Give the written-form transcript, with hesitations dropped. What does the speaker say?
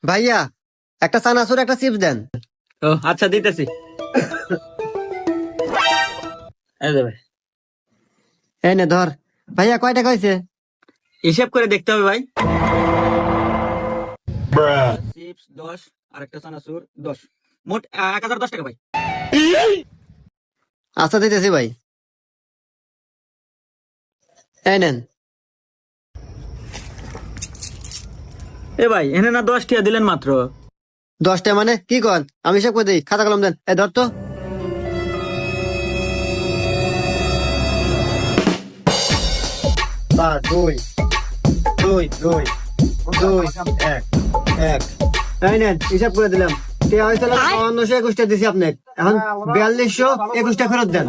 ভাইয়া একটা চানাচুর একটা চিপস দেন। ও আচ্ছা দিতেছি। এই যে ভাই, এই নে ধর। ভাইয়া কয় টাকা হয়েছে? হিসাব করে দেখতে হবে ভাই। চিপস 10 আর একটা চানাচুর 10, মোট 1010 টাকা ভাই। আচ্ছা দিতেছি ভাই, এই নেন। এ ভাই এনে না 10 টাকা দিলেন মাত্র। 10টা মানে কি কর, আমি হিসাব করে দিই, খাতা কলম দেন। এই ধর তো। 2 2 2 2 1 1। এই নেন হিসাব করে দিলাম। 5221টা দিছি আপনাকে, এখন 4221টা ফেরত দেন।